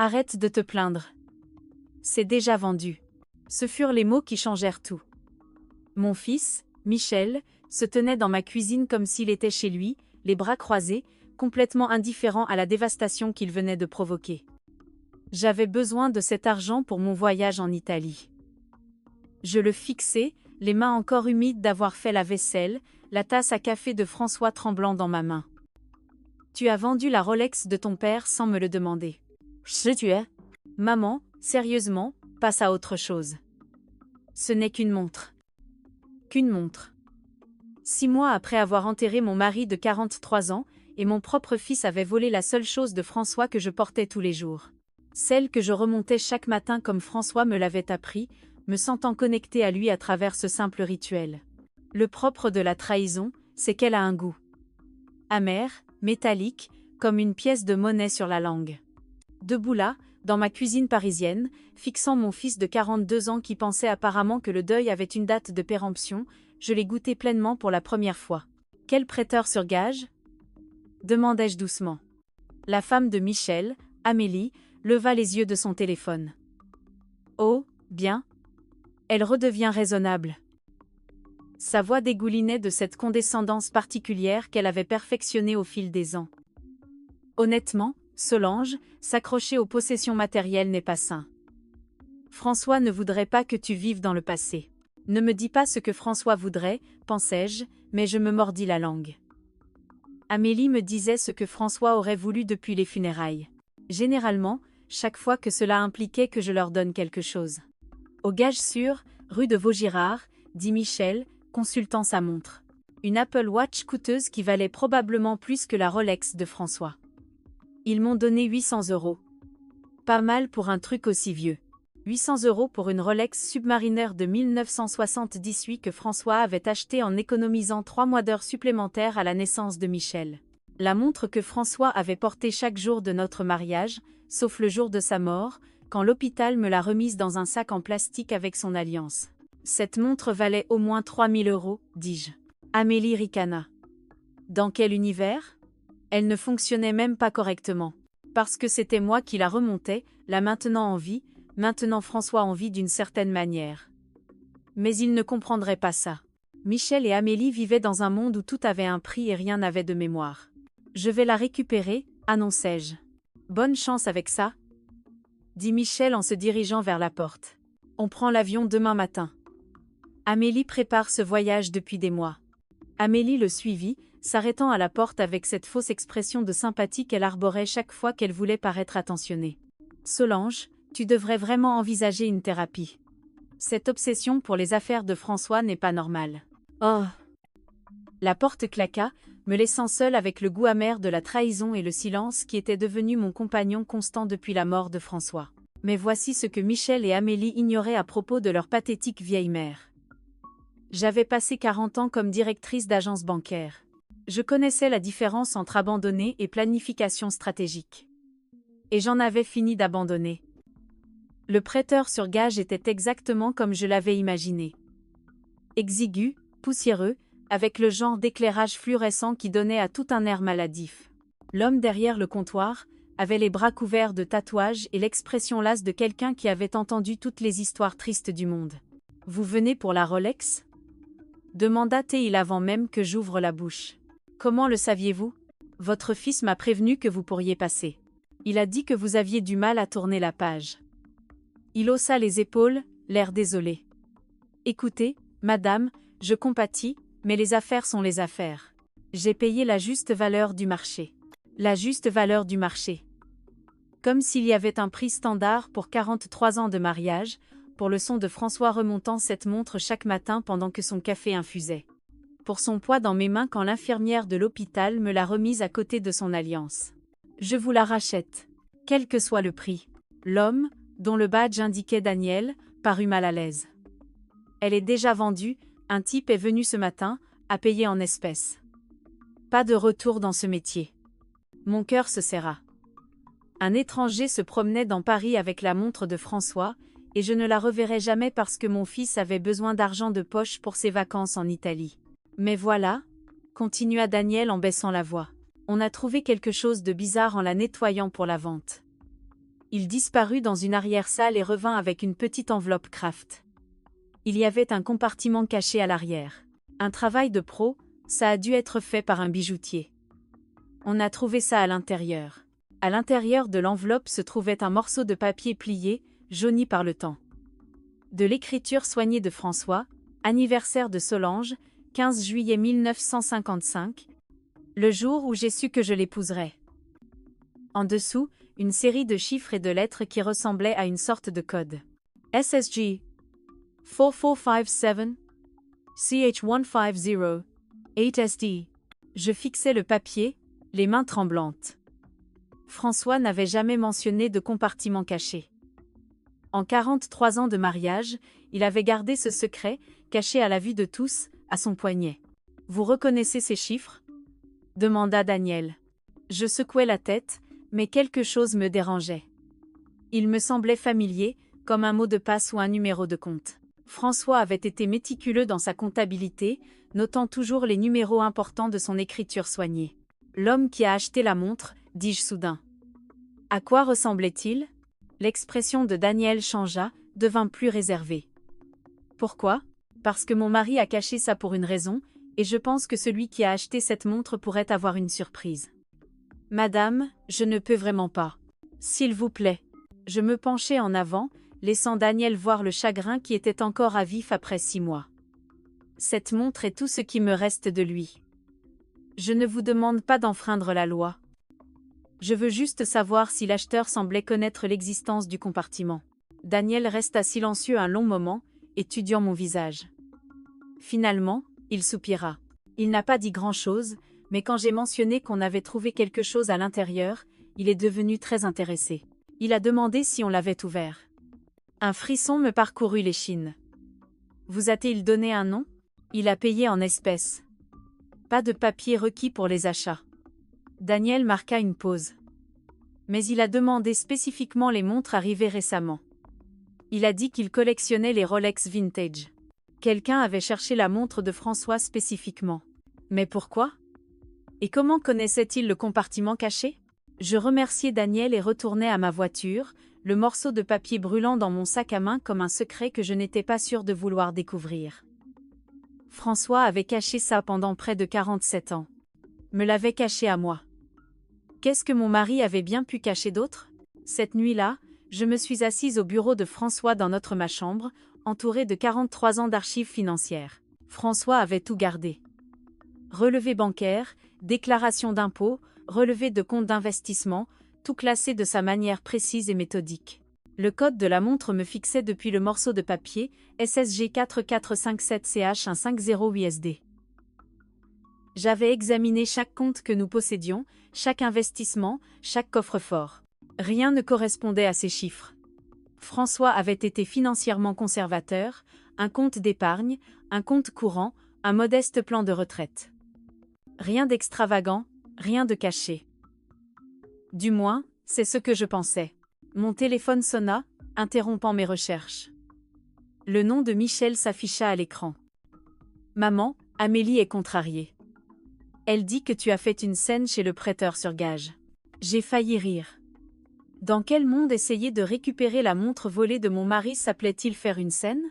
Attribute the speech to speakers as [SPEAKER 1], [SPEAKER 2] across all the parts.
[SPEAKER 1] Arrête de te plaindre. C'est déjà vendu. Ce furent les mots qui changèrent tout. Mon fils, Michel, se tenait dans ma cuisine comme s'il était chez lui, les bras croisés, complètement indifférent à la dévastation qu'il venait de provoquer. J'avais besoin de cet argent pour mon voyage en Italie. Je le fixais, les mains encore humides d'avoir fait la vaisselle, la tasse à café de François tremblant dans ma main. Tu as vendu la Rolex de ton père sans me le demander. Tu es. Maman, sérieusement, passe à autre chose. Ce n'est qu'une montre. Qu'une montre. 6 mois après avoir enterré mon mari de 43 ans, et mon propre fils avait volé la seule chose de François que je portais tous les jours. Celle que je remontais chaque matin comme François me l'avait appris, me sentant connectée à lui à travers ce simple rituel. Le propre de la trahison, c'est qu'elle a un goût amer, métallique, comme une pièce de monnaie sur la langue. Debout là, dans ma cuisine parisienne, fixant mon fils de 42 ans qui pensait apparemment que le deuil avait une date de péremption, je l'ai goûté pleinement pour la première fois. Quel prêteur sur gage ? Demandai-je doucement. La femme de Michel, Amélie, leva les yeux de son téléphone. Oh, bien. Elle redevient raisonnable. Sa voix dégoulinait de cette condescendance particulière qu'elle avait perfectionnée au fil des ans. Honnêtement, Solange, s'accrocher aux possessions matérielles n'est pas sain. François ne voudrait pas que tu vives dans le passé. Ne me dis pas ce que François voudrait, pensai-je, mais je me mordis la langue. Amélie me disait ce que François aurait voulu depuis les funérailles. Généralement, chaque fois que cela impliquait que je leur donne quelque chose. Au gage sûr, rue de Vaugirard, dit Michel, consultant sa montre. Une Apple Watch coûteuse qui valait probablement plus que la Rolex de François. Ils m'ont donné 800 €. Pas mal pour un truc aussi vieux. 800 € pour une Rolex Submariner de 1978 que François avait achetée en économisant 3 mois d'heures supplémentaires à la naissance de Michel. La montre que François avait portée chaque jour de notre mariage, sauf le jour de sa mort, quand l'hôpital me l'a remise dans un sac en plastique avec son alliance. Cette montre valait au moins 3000 €, dis-je. Amélie ricana. Dans quel univers ? Elle ne fonctionnait même pas correctement. Parce que c'était moi qui la remontais, la maintenant en vie, maintenant François en vie d'une certaine manière. Mais il ne comprendrait pas ça. Michel et Amélie vivaient dans un monde où tout avait un prix et rien n'avait de mémoire. Je vais la récupérer, annonçai-je. Bonne chance avec ça, dit Michel en se dirigeant vers la porte. On prend l'avion demain matin. Amélie prépare ce voyage depuis des mois. Amélie le suivit, s'arrêtant à la porte avec cette fausse expression de sympathie qu'elle arborait chaque fois qu'elle voulait paraître attentionnée. Solange, tu devrais vraiment envisager une thérapie. Cette obsession pour les affaires de François n'est pas normale. Oh ! La porte claqua, me laissant seule avec le goût amer de la trahison et le silence qui était devenu mon compagnon constant depuis la mort de François. Mais voici ce que Michel et Amélie ignoraient à propos de leur pathétique vieille mère. J'avais passé 40 ans comme directrice d'agence bancaire. Je connaissais la différence entre abandonner et planification stratégique. Et j'en avais fini d'abandonner. Le prêteur sur gage était exactement comme je l'avais imaginé. Exigu, poussiéreux, avec le genre d'éclairage fluorescent qui donnait à tout un air maladif. L'homme derrière le comptoir avait les bras couverts de tatouages et l'expression lasse de quelqu'un qui avait entendu toutes les histoires tristes du monde. « Vous venez pour la Rolex ?» demanda-t-il avant même que j'ouvre la bouche. « Comment le saviez-vous ? Votre fils m'a prévenu que vous pourriez passer. Il a dit que vous aviez du mal à tourner la page. » Il haussa les épaules, l'air désolé. « Écoutez, madame, je compatis, mais les affaires sont les affaires. J'ai payé la juste valeur du marché. » La juste valeur du marché. Comme s'il y avait un prix standard pour 43 ans de mariage, pour le son de François remontant cette montre chaque matin pendant que son café infusait. Pour son poids dans mes mains quand l'infirmière de l'hôpital me l'a remise à côté de son alliance. Je vous la rachète, quel que soit le prix. L'homme, dont le badge indiquait Daniel, parut mal à l'aise. Elle est déjà vendue, un type est venu ce matin, à payer en espèces. Pas de retour dans ce métier. Mon cœur se serra. Un étranger se promenait dans Paris avec la montre de François, et je ne la reverrai jamais parce que mon fils avait besoin d'argent de poche pour ses vacances en Italie. Mais voilà, continua Daniel en baissant la voix. On a trouvé quelque chose de bizarre en la nettoyant pour la vente. Il disparut dans une arrière-salle et revint avec une petite enveloppe Kraft. Il y avait un compartiment caché à l'arrière. Un travail de pro, ça a dû être fait par un bijoutier. On a trouvé ça à l'intérieur. À l'intérieur de l'enveloppe se trouvait un morceau de papier plié, jauni par le temps. De l'écriture soignée de François, anniversaire de Solange, 15 juillet 1955, le jour où j'ai su que je l'épouserais. En dessous, une série de chiffres et de lettres qui ressemblaient à une sorte de code. SSG 4457 CH150 8SD. Je fixais le papier, les mains tremblantes. François n'avait jamais mentionné de compartiment caché. En 43 ans de mariage, il avait gardé ce secret, caché à la vue de tous, à son poignet. « Vous reconnaissez ces chiffres » demanda Daniel. Je secouai la tête, mais quelque chose me dérangeait. Il me semblait familier, comme un mot de passe ou un numéro de compte. François avait été méticuleux dans sa comptabilité, notant toujours les numéros importants de son écriture soignée. L'homme qui a acheté la montre, dis-je soudain. À quoi ressemblait-il ? L'expression de Daniel changea, devint plus réservée. Pourquoi ? Parce que mon mari a caché ça pour une raison, et je pense que celui qui a acheté cette montre pourrait avoir une surprise. Madame, je ne peux vraiment pas. S'il vous plaît. Je me penchai en avant, laissant Daniel voir le chagrin qui était encore à vif après 6 mois. Cette montre est tout ce qui me reste de lui. Je ne vous demande pas d'enfreindre la loi. Je veux juste savoir si l'acheteur semblait connaître l'existence du compartiment. Daniel resta silencieux un long moment, étudiant mon visage. Finalement, il soupira. Il n'a pas dit grand-chose, mais quand j'ai mentionné qu'on avait trouvé quelque chose à l'intérieur, il est devenu très intéressé. Il a demandé si on l'avait ouvert. Un frisson me parcourut l'échine. Vous a-t-il donné un nom ? Il a payé en espèces. Pas de papier requis pour les achats. Daniel marqua une pause. Mais il a demandé spécifiquement les montres arrivées récemment. Il a dit qu'il collectionnait les Rolex vintage. Quelqu'un avait cherché la montre de François spécifiquement. Mais pourquoi ? Et comment connaissait-il le compartiment caché ? Je remerciai Daniel et retournai à ma voiture, le morceau de papier brûlant dans mon sac à main comme un secret que je n'étais pas sûre de vouloir découvrir. François avait caché ça pendant près de 47 ans. Me l'avait caché à moi. Qu'est-ce que mon mari avait bien pu cacher d'autre ? Cette nuit-là, je me suis assise au bureau de François dans ma chambre, entourée de 43 ans d'archives financières. François avait tout gardé. Relevé bancaire, déclaration d'impôts, relevé de compte d'investissement, tout classé de sa manière précise et méthodique. Le code de la montre me fixait depuis le morceau de papier SSG 4457CH150USD. J'avais examiné chaque compte que nous possédions, chaque investissement, chaque coffre-fort. Rien ne correspondait à ces chiffres. François avait été financièrement conservateur, un compte d'épargne, un compte courant, un modeste plan de retraite. Rien d'extravagant, rien de caché. Du moins, c'est ce que je pensais. Mon téléphone sonna, interrompant mes recherches. Le nom de Michel s'afficha à l'écran. Maman, Amélie est contrariée. Elle dit que tu as fait une scène chez le prêteur sur gage. J'ai failli rire. Dans quel monde essayer de récupérer la montre volée de mon mari s'appelait-il faire une scène ?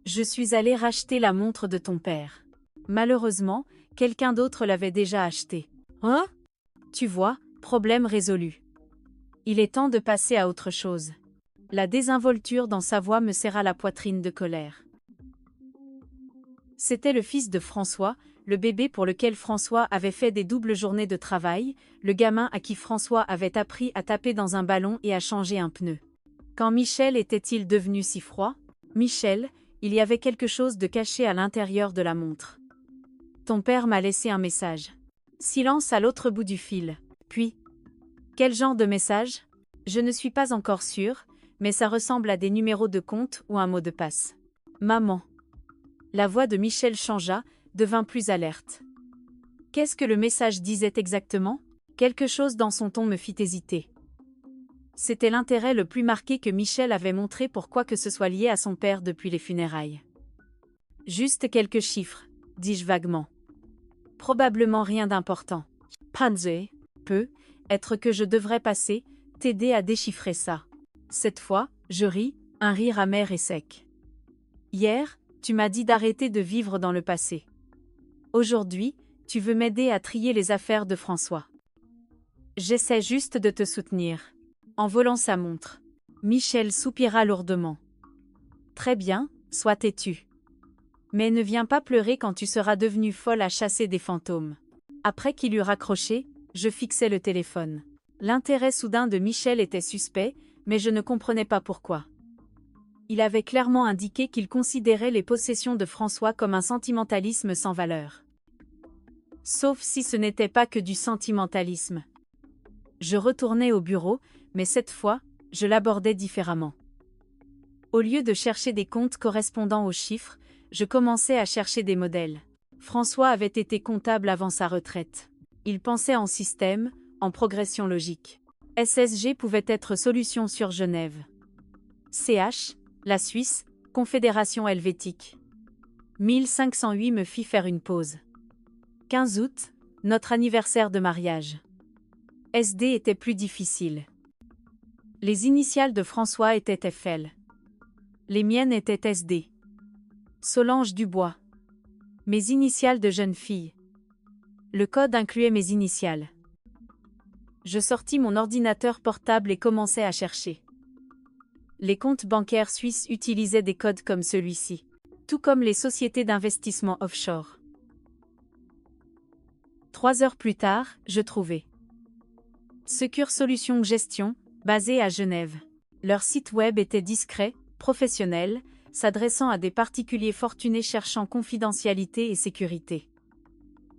[SPEAKER 1] Je suis allée racheter la montre de ton père. Malheureusement, quelqu'un d'autre l'avait déjà achetée. Hein ? Tu vois, problème résolu. Il est temps de passer à autre chose. La désinvolture dans sa voix me serra la poitrine de colère. C'était le fils de François, le bébé pour lequel François avait fait des doubles journées de travail, le gamin à qui François avait appris à taper dans un ballon et à changer un pneu. Quand Michel était-il devenu si froid ? Michel, il y avait quelque chose de caché à l'intérieur de la montre. Ton père m'a laissé un message. Silence à l'autre bout du fil. Puis, quel genre de message ? Je ne suis pas encore sûre, mais ça ressemble à des numéros de compte ou un mot de passe. Maman. La voix de Michel changea, devint plus alerte. Qu'est-ce que le message disait exactement ? Quelque chose dans son ton me fit hésiter. C'était l'intérêt le plus marqué que Michel avait montré pour quoi que ce soit lié à son père depuis les funérailles. Juste quelques chiffres, dis-je vaguement. Probablement rien d'important. Panzer, peut être que je devrais passer, t'aider à déchiffrer ça. Cette fois, je ris, un rire amer et sec. Hier, tu m'as dit d'arrêter de vivre dans le passé. Aujourd'hui, tu veux m'aider à trier les affaires de François. J'essaie juste de te soutenir. En volant sa montre, Michel soupira lourdement. Très bien, sois têtu. Mais ne viens pas pleurer quand tu seras devenue folle à chasser des fantômes. Après qu'il eut raccroché, je fixais le téléphone. L'intérêt soudain de Michel était suspect, mais je ne comprenais pas pourquoi. Il avait clairement indiqué qu'il considérait les possessions de François comme un sentimentalisme sans valeur. Sauf si ce n'était pas que du sentimentalisme. Je retournai au bureau, mais cette fois, je l'abordais différemment. Au lieu de chercher des comptes correspondant aux chiffres, je commençais à chercher des modèles. François avait été comptable avant sa retraite. Il pensait en système, en progression logique. SSG pouvait être solution sur Genève. CH, la Suisse, Confédération helvétique. 1508 me fit faire une pause. 15 août, notre anniversaire de mariage. SD était plus difficile. Les initiales de François étaient FL. Les miennes étaient SD. Solange Dubois. Mes initiales de jeune fille. Le code incluait mes initiales. Je sortis mon ordinateur portable et commençai à chercher. Les comptes bancaires suisses utilisaient des codes comme celui-ci, tout comme les sociétés d'investissement offshore. 3 heures plus tard, je trouvai Secure Solutions Gestion, basée à Genève. Leur site web était discret, professionnel, s'adressant à des particuliers fortunés cherchant confidentialité et sécurité.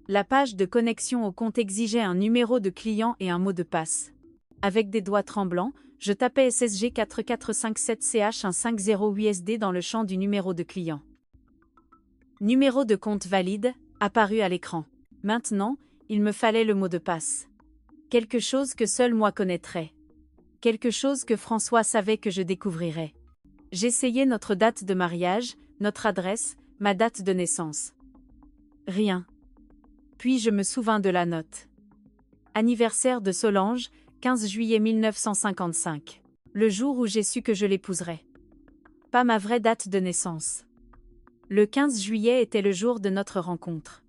[SPEAKER 1] La page de connexion au compte exigeait un numéro de client et un mot de passe. Avec des doigts tremblants, je tapais SSG 4457CH150USD dans le champ du numéro de client. Numéro de compte valide, apparu à l'écran. Maintenant, il me fallait le mot de passe. Quelque chose que seul moi connaîtrais. Quelque chose que François savait que je découvrirais. J'essayais notre date de mariage, notre adresse, ma date de naissance. Rien. Puis je me souvins de la note. Anniversaire de Solange, 15 juillet 1955. Le jour où j'ai su que je l'épouserais. Pas ma vraie date de naissance. Le 15 juillet était le jour de notre rencontre.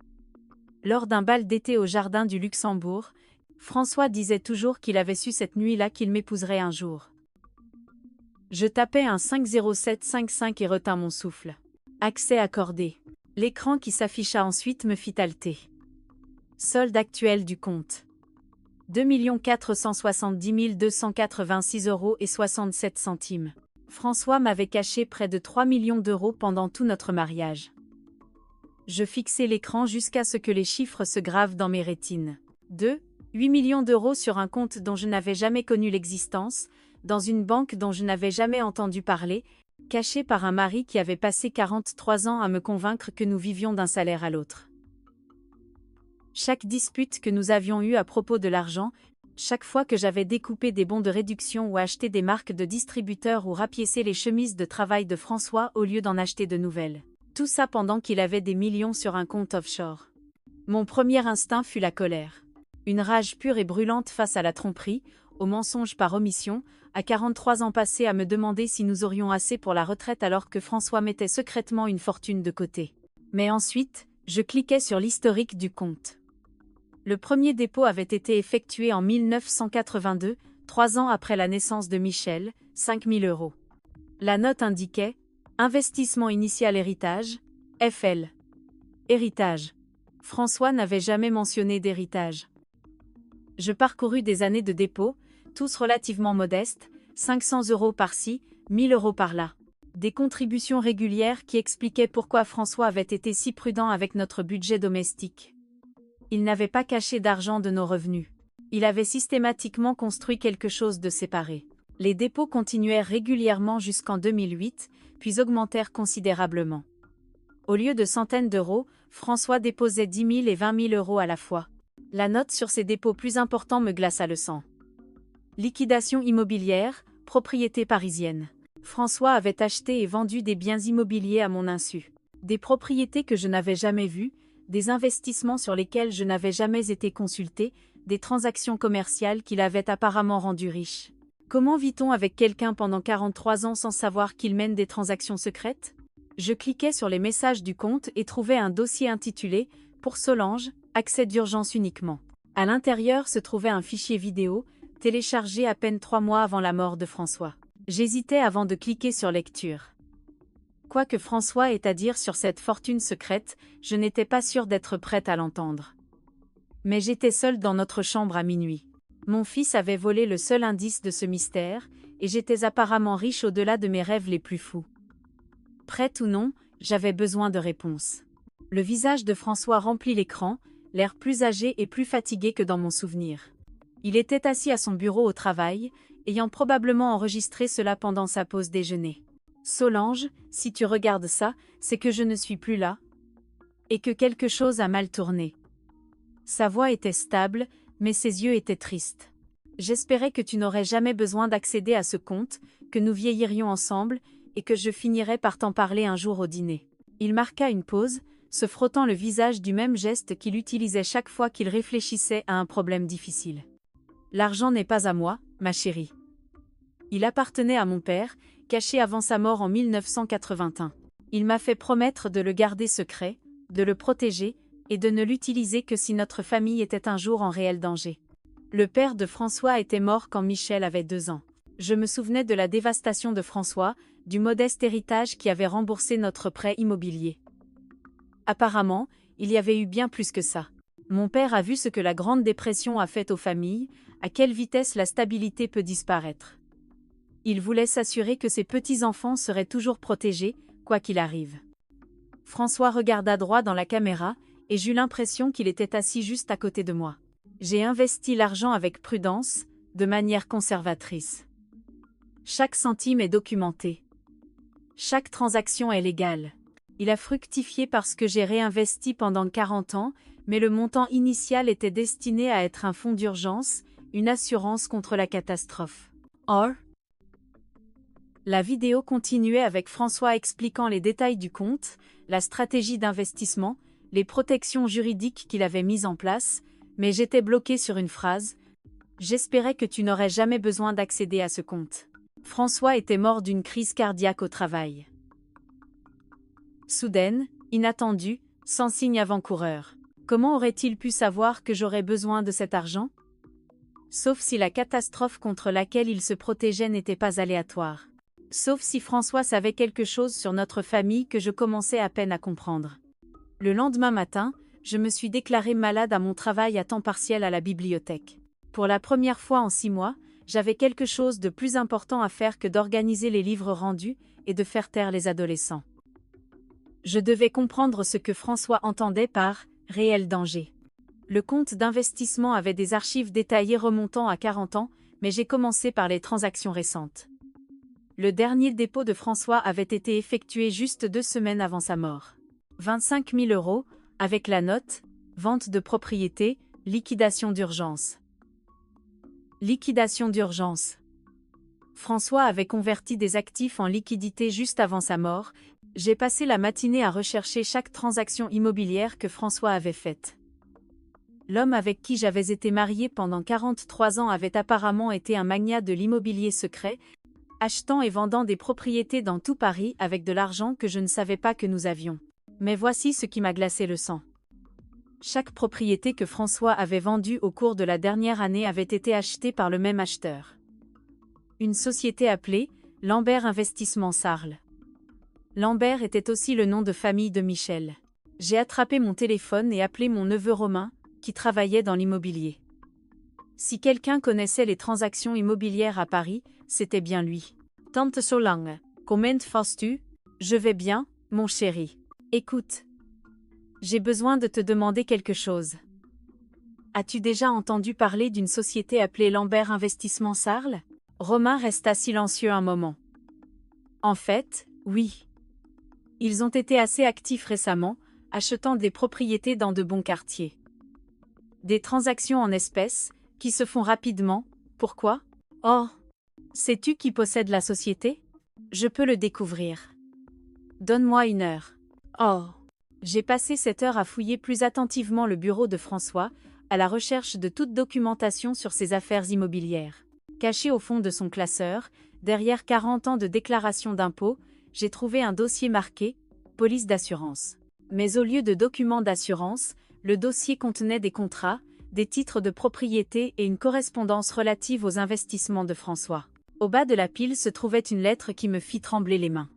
[SPEAKER 1] Lors d'un bal d'été au jardin du Luxembourg, François disait toujours qu'il avait su cette nuit-là qu'il m'épouserait un jour. Je tapais un 50755 et retins mon souffle. Accès accordé. L'écran qui s'afficha ensuite me fit halter. Solde actuel du compte. 2 470 286,67 €. François m'avait caché près de 3 millions d'euros pendant tout notre mariage. Je fixai l'écran jusqu'à ce que les chiffres se gravent dans mes rétines. 8 millions d'euros sur un compte dont je n'avais jamais connu l'existence, dans une banque dont je n'avais jamais entendu parler, caché par un mari qui avait passé 43 ans à me convaincre que nous vivions d'un salaire à l'autre. Chaque dispute que nous avions eue à propos de l'argent, chaque fois que j'avais découpé des bons de réduction ou acheté des marques de distributeurs ou rapiécé les chemises de travail de François au lieu d'en acheter de nouvelles. Tout ça pendant qu'il avait des millions sur un compte offshore. Mon premier instinct fut la colère. Une rage pure et brûlante face à la tromperie, au mensonge par omission, à 43 ans passés à me demander si nous aurions assez pour la retraite alors que François mettait secrètement une fortune de côté. Mais ensuite, je cliquais sur l'historique du compte. Le premier dépôt avait été effectué en 1982, 3 ans après la naissance de Michel, 5 000 €. La note indiquait « Investissement initial héritage, FL ». Héritage. François n'avait jamais mentionné d'héritage. Je parcourus des années de dépôt, tous relativement modestes, 500 € par-ci, 1 000 € par-là. Des contributions régulières qui expliquaient pourquoi François avait été si prudent avec notre budget domestique. Il n'avait pas caché d'argent de nos revenus. Il avait systématiquement construit quelque chose de séparé. Les dépôts continuèrent régulièrement jusqu'en 2008, puis augmentèrent considérablement. Au lieu de centaines d'euros, François déposait 10 000 et 20 000 € à la fois. La note sur ces dépôts plus importants me glaça le sang. Liquidation immobilière, propriété parisienne. François avait acheté et vendu des biens immobiliers à mon insu. Des propriétés que je n'avais jamais vues, des investissements sur lesquels je n'avais jamais été consulté, des transactions commerciales qu'il avait apparemment rendues riches. Comment vit-on avec quelqu'un pendant 43 ans sans savoir qu'il mène des transactions secrètes? Je cliquais sur les messages du compte et trouvais un dossier intitulé « Pour Solange, accès d'urgence uniquement ». À l'intérieur se trouvait un fichier vidéo, téléchargé à peine 3 mois avant la mort de François. J'hésitais avant de cliquer sur lecture. Quoi que François ait à dire sur cette fortune secrète, je n'étais pas sûre d'être prête à l'entendre. Mais j'étais seule dans notre chambre à minuit. Mon fils avait volé le seul indice de ce mystère, et j'étais apparemment riche au-delà de mes rêves les plus fous. Prête ou non, j'avais besoin de réponses. Le visage de François remplit l'écran, l'air plus âgé et plus fatigué que dans mon souvenir. Il était assis à son bureau au travail, ayant probablement enregistré cela pendant sa pause déjeuner. « Solange, si tu regardes ça, c'est que je ne suis plus là. Et que quelque chose a mal tourné. » Sa voix était stable, mais ses yeux étaient tristes. « J'espérais que tu n'aurais jamais besoin d'accéder à ce compte, que nous vieillirions ensemble, et que je finirais par t'en parler un jour au dîner. » Il marqua une pause, se frottant le visage du même geste qu'il utilisait chaque fois qu'il réfléchissait à un problème difficile. « L'argent n'est pas à moi, ma chérie. Il appartenait à mon père, caché avant sa mort en 1981. Il m'a fait promettre de le garder secret, de le protéger, et de ne l'utiliser que si notre famille était un jour en réel danger. Le père de François était mort quand Michel avait 2 ans. Je me souvenais de la dévastation de François, du modeste héritage qui avait remboursé notre prêt immobilier. Apparemment, il y avait eu bien plus que ça. Mon père a vu ce que la Grande Dépression a fait aux familles, à quelle vitesse la stabilité peut disparaître. Il voulait s'assurer que ses petits-enfants seraient toujours protégés, quoi qu'il arrive. François regarda droit dans la caméra, et j'eus l'impression qu'il était assis juste à côté de moi. J'ai investi l'argent avec prudence, de manière conservatrice. Chaque centime est documenté. Chaque transaction est légale. Il a fructifié parce que j'ai réinvesti pendant 40 ans, mais le montant initial était destiné à être un fonds d'urgence, une assurance contre la catastrophe. Or, la vidéo continuait avec François expliquant les détails du compte, la stratégie d'investissement, les protections juridiques qu'il avait mises en place, mais j'étais bloquée sur une phrase. « J'espérais que tu n'aurais jamais besoin d'accéder à ce compte. » François était mort d'une crise cardiaque au travail. Soudaine, inattendue, sans signe avant-coureur. Comment aurait-il pu savoir que j'aurais besoin de cet argent? Sauf si la catastrophe contre laquelle il se protégeait n'était pas aléatoire. Sauf si François savait quelque chose sur notre famille que je commençais à peine à comprendre. Le lendemain matin, je me suis déclarée malade à mon travail à temps partiel à la bibliothèque. Pour la première fois en 6 mois, j'avais quelque chose de plus important à faire que d'organiser les livres rendus et de faire taire les adolescents. Je devais comprendre ce que François entendait par « réel danger ». Le compte d'investissement avait des archives détaillées remontant à 40 ans, mais j'ai commencé par les transactions récentes. Le dernier dépôt de François avait été effectué juste 2 semaines avant sa mort. 25 000 €, avec la note « Vente de propriété, liquidation d'urgence ». Liquidation d'urgence. François avait converti des actifs en liquidité juste avant sa mort. J'ai passé la matinée à rechercher chaque transaction immobilière que François avait faite. L'homme avec qui j'avais été mariée pendant 43 ans avait apparemment été un magnat de l'immobilier secret, achetant et vendant des propriétés dans tout Paris avec de l'argent que je ne savais pas que nous avions. Mais voici ce qui m'a glacé le sang. Chaque propriété que François avait vendue au cours de la dernière année avait été achetée par le même acheteur. Une société appelée Lambert Investissement Sarl. Lambert était aussi le nom de famille de Michel. J'ai attrapé mon téléphone et appelé mon neveu Romain, qui travaillait dans l'immobilier. Si quelqu'un connaissait les transactions immobilières à Paris, c'était bien lui. Tante Solange, comment vas-tu? Je vais bien, mon chéri. Écoute. J'ai besoin de te demander quelque chose. As-tu déjà entendu parler d'une société appelée Lambert Investissement Sarl? Romain resta silencieux un moment. En fait, oui. Ils ont été assez actifs récemment, achetant des propriétés dans de bons quartiers. Des transactions en espèces, qui se font rapidement. Pourquoi? Oh! Sais-tu qui possède la société? Je peux le découvrir. Donne-moi 1 heure. Oh! J'ai passé cette heure à fouiller plus attentivement le bureau de François, à la recherche de toute documentation sur ses affaires immobilières. Caché au fond de son classeur, derrière 40 ans de déclaration d'impôts, j'ai trouvé un dossier marqué « Police d'assurance ». Mais au lieu de documents d'assurance, le dossier contenait des contrats, des titres de propriété et une correspondance relative aux investissements de François. Au bas de la pile se trouvait une lettre qui me fit trembler les mains.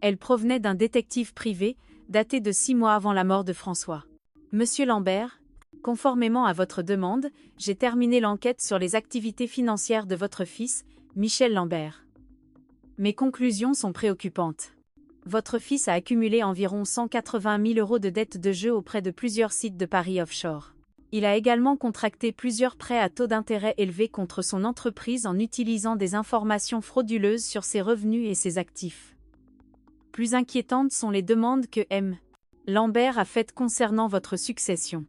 [SPEAKER 1] Elle provenait d'un détective privé, daté de 6 mois avant la mort de François. Monsieur Lambert, conformément à votre demande, j'ai terminé l'enquête sur les activités financières de votre fils, Michel Lambert. Mes conclusions sont préoccupantes. Votre fils a accumulé environ 180 000 € de dettes de jeu auprès de plusieurs sites de paris offshore. Il a également contracté plusieurs prêts à taux d'intérêt élevés contre son entreprise en utilisant des informations frauduleuses sur ses revenus et ses actifs. Plus inquiétantes sont les demandes que M. Lambert a faites concernant votre succession.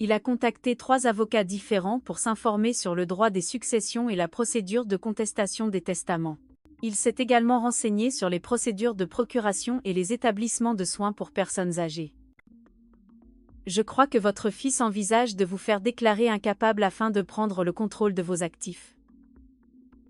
[SPEAKER 1] Il a contacté 3 avocats différents pour s'informer sur le droit des successions et la procédure de contestation des testaments. Il s'est également renseigné sur les procédures de procuration et les établissements de soins pour personnes âgées. Je crois que votre fils envisage de vous faire déclarer incapable afin de prendre le contrôle de vos actifs.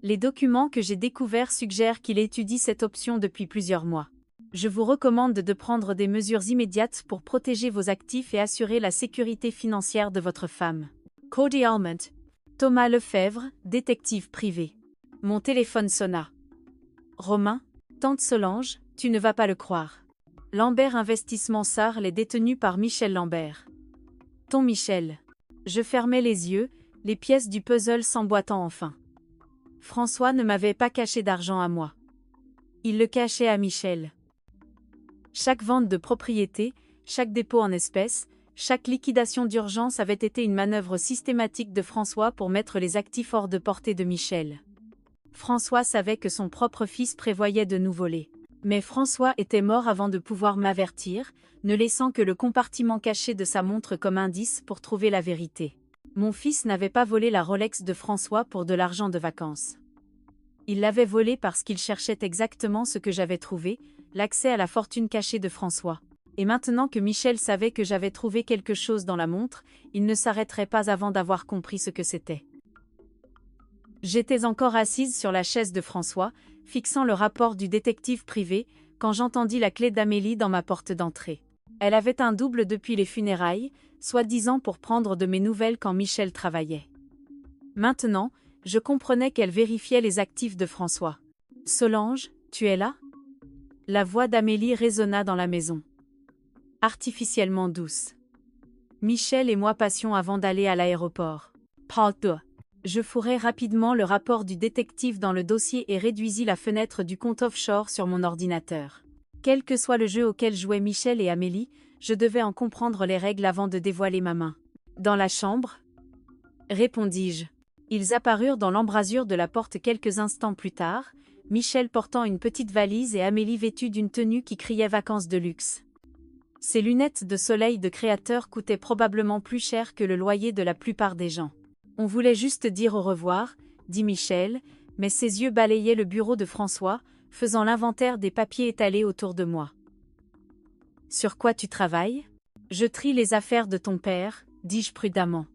[SPEAKER 1] Les documents que j'ai découverts suggèrent qu'il étudie cette option depuis plusieurs mois. Je vous recommande de prendre des mesures immédiates pour protéger vos actifs et assurer la sécurité financière de votre femme. Cordialement, Thomas Lefebvre, détective privé. Mon téléphone sonna. Romain, tante Solange, tu ne vas pas le croire. Lambert Investissement Sarl est détenu par Michel Lambert. Ton Michel. Je fermais les yeux, les pièces du puzzle s'emboîtant enfin. François ne m'avait pas caché d'argent à moi. Il le cachait à Michel. Chaque vente de propriété, chaque dépôt en espèces, chaque liquidation d'urgence avait été une manœuvre systématique de François pour mettre les actifs hors de portée de Michel. François savait que son propre fils prévoyait de nous voler. Mais François était mort avant de pouvoir m'avertir, ne laissant que le compartiment caché de sa montre comme indice pour trouver la vérité. Mon fils n'avait pas volé la Rolex de François pour de l'argent de vacances. Il l'avait volée parce qu'il cherchait exactement ce que j'avais trouvé, l'accès à la fortune cachée de François. Et maintenant que Michel savait que j'avais trouvé quelque chose dans la montre, il ne s'arrêterait pas avant d'avoir compris ce que c'était. J'étais encore assise sur la chaise de François, fixant le rapport du détective privé, quand j'entendis la clé d'Amélie dans ma porte d'entrée. Elle avait un double depuis les funérailles, soi-disant pour prendre de mes nouvelles quand Michel travaillait. Maintenant, je comprenais qu'elle vérifiait les actifs de François. « Solange, tu es là ?» La voix d'Amélie résonna dans la maison. Artificiellement douce. Michel et moi passions avant d'aller à l'aéroport. Parle-toi. Je fourrai rapidement le rapport du détective dans le dossier et réduisis la fenêtre du compte offshore sur mon ordinateur. Quel que soit le jeu auquel jouaient Michel et Amélie, je devais en comprendre les règles avant de dévoiler ma main. « Dans la chambre ?» répondis-je. Ils apparurent dans l'embrasure de la porte quelques instants plus tard, Michel portant une petite valise et Amélie vêtue d'une tenue qui criait vacances de luxe. Ses lunettes de soleil de créateur coûtaient probablement plus cher que le loyer de la plupart des gens. On voulait juste dire au revoir, dit Michel, mais ses yeux balayaient le bureau de François, faisant l'inventaire des papiers étalés autour de moi. « Sur quoi tu travailles ? » ? « Je trie les affaires de ton père, dis-je prudemment.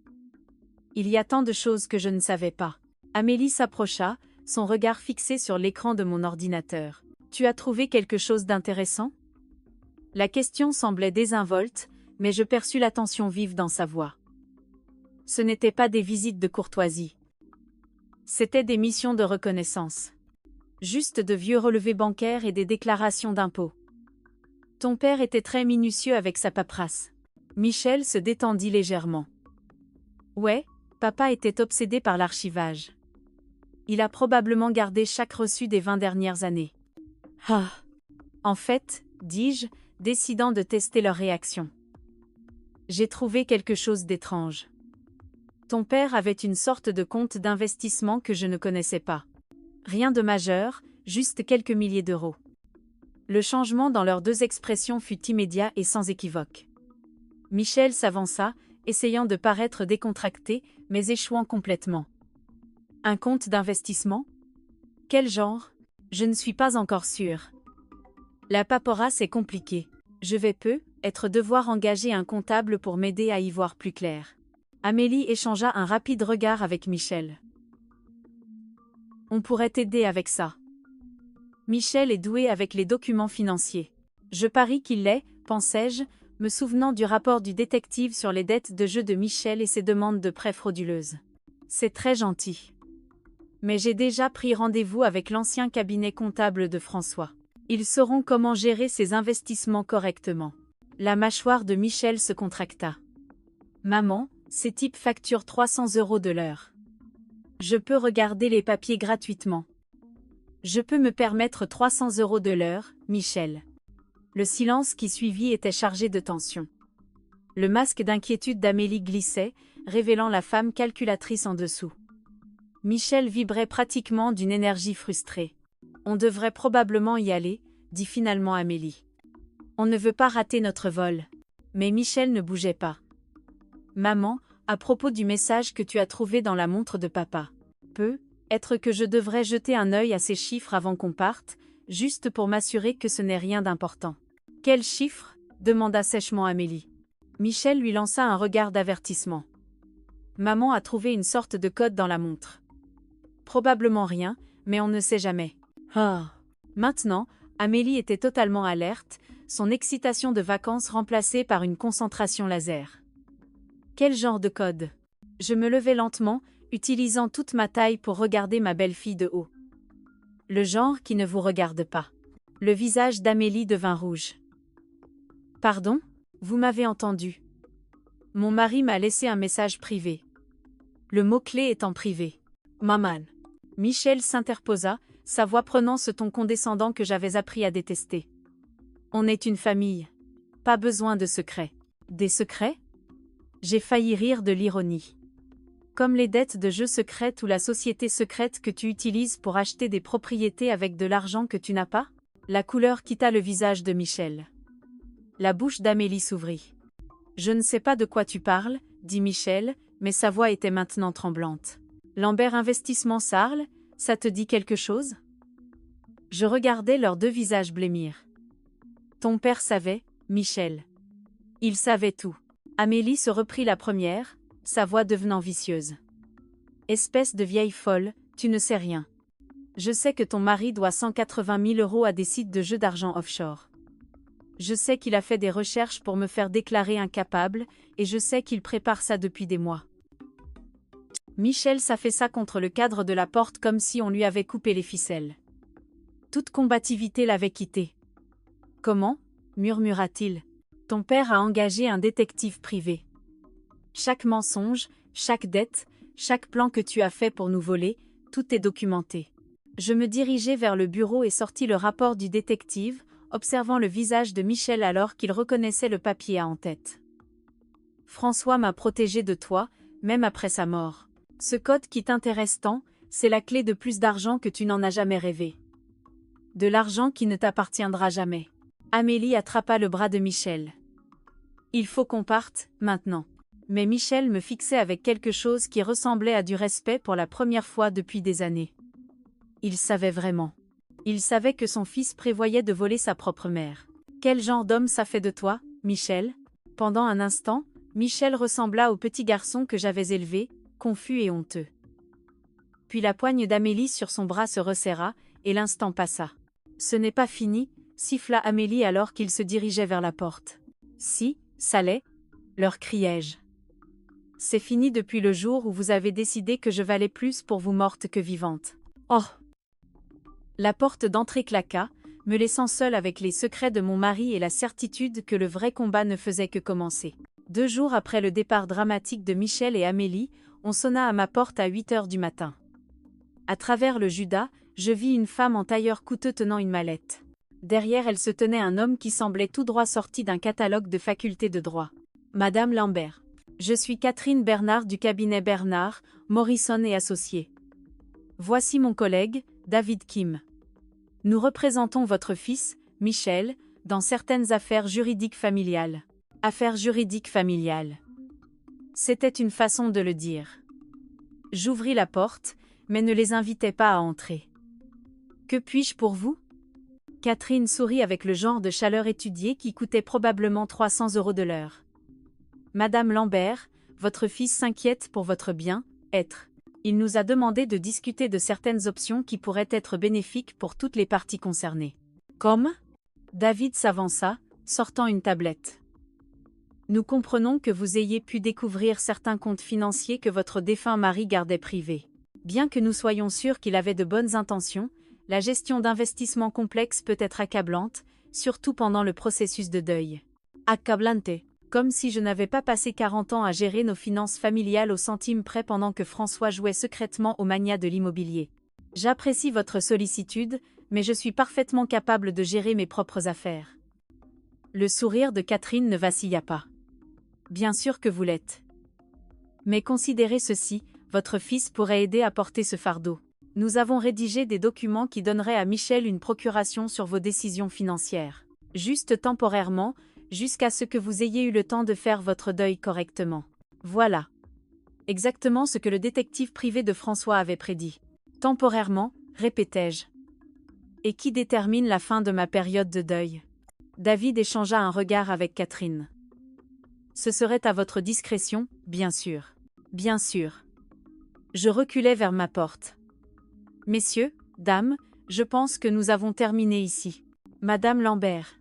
[SPEAKER 1] Il y a tant de choses que je ne savais pas. Amélie s'approcha, son regard fixé sur l'écran de mon ordinateur. « Tu as trouvé quelque chose d'intéressant ?» La question semblait désinvolte, mais je perçus l'attention vive dans sa voix. Ce n'étaient pas des visites de courtoisie. C'étaient des missions de reconnaissance. Juste de vieux relevés bancaires et des déclarations d'impôts. Ton père était très minutieux avec sa paperasse. Michel se détendit légèrement. Ouais, papa était obsédé par l'archivage. Il a probablement gardé chaque reçu des 20 dernières années. Ah. En fait, dis-je, décidant de tester leur réaction. J'ai trouvé quelque chose d'étrange. Ton père avait une sorte de compte d'investissement que je ne connaissais pas. Rien de majeur, juste quelques milliers d'euros. Le changement dans leurs 2 expressions fut immédiat et sans équivoque. Michel s'avança, essayant de paraître décontracté, mais échouant complètement. Un compte d'investissement ? Quel genre ? Je ne suis pas encore sûre. La paperasse est compliquée. Je vais devoir engager un comptable pour m'aider à y voir plus clair. Amélie échangea un rapide regard avec Michel. On pourrait t'aider avec ça. Michel est doué avec les documents financiers. Je parie qu'il l'est, pensai-je, me souvenant du rapport du détective sur les dettes de jeu de Michel et ses demandes de prêts frauduleuses. C'est très gentil. Mais j'ai déjà pris rendez-vous avec l'ancien cabinet comptable de François. Ils sauront comment gérer ses investissements correctement. La mâchoire de Michel se contracta. Maman, ces types facturent 300 € de l'heure. Je peux regarder les papiers gratuitement. Je peux me permettre 300 € de l'heure, Michel. Le silence qui suivit était chargé de tension. Le masque d'inquiétude d'Amélie glissait, révélant la femme calculatrice en dessous. Michel vibrait pratiquement d'une énergie frustrée. On devrait probablement y aller, dit finalement Amélie. On ne veut pas rater notre vol. Mais Michel ne bougeait pas. Maman, à propos du message que tu as trouvé dans la montre de papa. Peut-être que je devrais jeter un œil à ces chiffres avant qu'on parte, juste pour m'assurer que ce n'est rien d'important. Quels chiffres ? Demanda sèchement Amélie. Michel lui lança un regard d'avertissement. Maman a trouvé une sorte de code dans la montre. Probablement rien, mais on ne sait jamais. Ah. Maintenant, Amélie était totalement alerte, son excitation de vacances remplacée par une concentration laser. Quel genre de code ? Je me levai lentement, utilisant toute ma taille pour regarder ma belle-fille de haut. Le genre qui ne vous regarde pas. Le visage d'Amélie devint rouge. Pardon ? Vous m'avez entendu. Mon mari m'a laissé un message privé. Le mot-clé est en privé. Maman. Michel s'interposa, sa voix prenant ce ton condescendant que j'avais appris à détester. On est une famille. Pas besoin de secrets. Des secrets ? J'ai failli rire de l'ironie. Comme les dettes de jeux secrètes ou la société secrète que tu utilises pour acheter des propriétés avec de l'argent que tu n'as pas ? La couleur quitta le visage de Michel. La bouche d'Amélie s'ouvrit. Je ne sais pas de quoi tu parles, dit Michel, mais sa voix était maintenant tremblante. Lambert Investissement Sarl, ça te dit quelque chose ? Je regardais leurs deux visages blêmir. Ton père savait, Michel. Il savait tout. Amélie se reprit la première, sa voix devenant vicieuse. Espèce de vieille folle, tu ne sais rien. Je sais que ton mari doit 180 000 € à des sites de jeux d'argent offshore. Je sais qu'il a fait des recherches pour me faire déclarer incapable, et je sais qu'il prépare ça depuis des mois. Michel s'affaissa contre le cadre de la porte comme si on lui avait coupé les ficelles. Toute combativité l'avait quitté. Comment ? Murmura-t-il. Ton père a engagé un détective privé. Chaque mensonge, chaque dette, chaque plan que tu as fait pour nous voler, tout est documenté. Je me dirigeai vers le bureau et sortis le rapport du détective, observant le visage de Michel alors qu'il reconnaissait le papier à en-tête. François m'a protégé de toi, même après sa mort. Ce code qui t'intéresse tant, c'est la clé de plus d'argent que tu n'en as jamais rêvé. De l'argent qui ne t'appartiendra jamais. Amélie attrapa le bras de Michel. Il faut qu'on parte, maintenant. Mais Michel me fixait avec quelque chose qui ressemblait à du respect pour la première fois depuis des années. Il savait vraiment. Il savait que son fils prévoyait de voler sa propre mère. Quel genre d'homme ça fait de toi, Michel ? Pendant un instant, Michel ressembla au petit garçon que j'avais élevé, confus et honteux. Puis la poigne d'Amélie sur son bras se resserra, et l'instant passa. Ce n'est pas fini, siffla Amélie alors qu'il se dirigeait vers la porte. Si, ça l'est, leur criai-je. C'est fini depuis le jour où vous avez décidé que je valais plus pour vous morte que vivante. Oh ! La porte d'entrée claqua, me laissant seule avec les secrets de mon mari et la certitude que le vrai combat ne faisait que commencer. 2 jours après le départ dramatique de Michel et Amélie, on sonna à ma porte à 8 h du matin. À travers le Judas, je vis une femme en tailleur coûteux tenant une mallette. Derrière elle se tenait un homme qui semblait tout droit sorti d'un catalogue de facultés de droit. Madame Lambert. Je suis Catherine Bernard du cabinet Bernard, Morrison et Associés. Voici mon collègue, David Kim. Nous représentons votre fils, Michel, dans certaines affaires juridiques familiales. Affaires juridiques familiales. C'était une façon de le dire. J'ouvris la porte, mais ne les invitai pas à entrer. Que puis-je pour vous ? Catherine sourit avec le genre de chaleur étudiée qui coûtait probablement 300 € de l'heure. Madame Lambert, votre fils s'inquiète pour votre bien-être. Il nous a demandé de discuter de certaines options qui pourraient être bénéfiques pour toutes les parties concernées. Comme? David s'avança, sortant une tablette. Nous comprenons que vous ayez pu découvrir certains comptes financiers que votre défunt mari gardait privés. Bien que nous soyons sûrs qu'il avait de bonnes intentions, la gestion d'investissements complexes peut être accablante, surtout pendant le processus de deuil. Accablante, comme si je n'avais pas passé 40 ans à gérer nos finances familiales au centime près pendant que François jouait secrètement au mania de l'immobilier. J'apprécie votre sollicitude, mais je suis parfaitement capable de gérer mes propres affaires. Le sourire de Catherine ne vacilla pas. Bien sûr que vous l'êtes. Mais considérez ceci, votre fils pourrait aider à porter ce fardeau. Nous avons rédigé des documents qui donneraient à Michel une procuration sur vos décisions financières. Juste temporairement, jusqu'à ce que vous ayez eu le temps de faire votre deuil correctement. Voilà. Exactement ce que le détective privé de François avait prédit. Temporairement, répétai-je. Et qui détermine la fin de ma période de deuil? David échangea un regard avec Catherine. Ce serait à votre discrétion, bien sûr. Bien sûr. Je reculai vers ma porte. Messieurs, dames, je pense que nous avons terminé ici. Madame Lambert.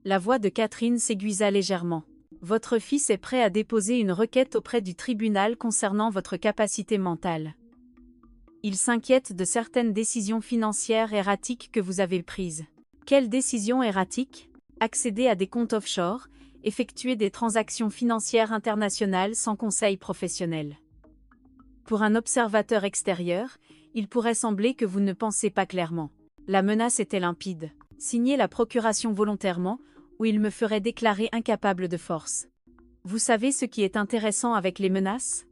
[SPEAKER 1] La voix de Catherine s'aiguisa légèrement. Votre fils est prêt à déposer une requête auprès du tribunal concernant votre capacité mentale. Il s'inquiète de certaines décisions financières erratiques que vous avez prises. Quelles décisions erratiques? Accéder à des comptes offshore, effectuer des transactions financières internationales sans conseil professionnel. Pour un observateur extérieur, il pourrait sembler que vous ne pensez pas clairement. La menace était limpide. Signer la procuration volontairement, ou il me ferait déclarer incapable de force. Vous savez ce qui est intéressant avec les menaces?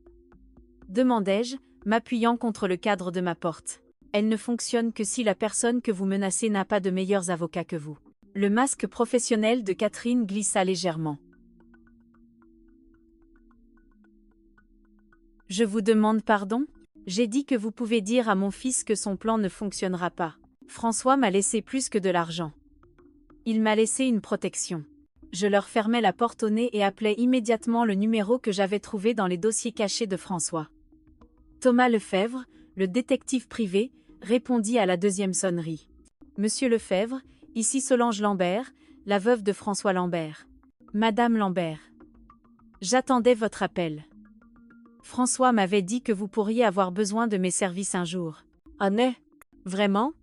[SPEAKER 1] Demandai-je, m'appuyant contre le cadre de ma porte. Elles ne fonctionnent que si la personne que vous menacez n'a pas de meilleurs avocats que vous. Le masque professionnel de Catherine glissa légèrement. Je vous demande pardon? J'ai dit que vous pouvez dire à mon fils que son plan ne fonctionnera pas. François m'a laissé plus que de l'argent. Il m'a laissé une protection. Je leur fermai la porte au nez et appelai immédiatement le numéro que j'avais trouvé dans les dossiers cachés de François. Thomas Lefebvre, le détective privé, répondit à la deuxième sonnerie. Monsieur Lefebvre, ici Solange Lambert, la veuve de François Lambert. Madame Lambert. J'attendais votre appel. François m'avait dit que vous pourriez avoir besoin de mes services un jour. Ah non? Vraiment?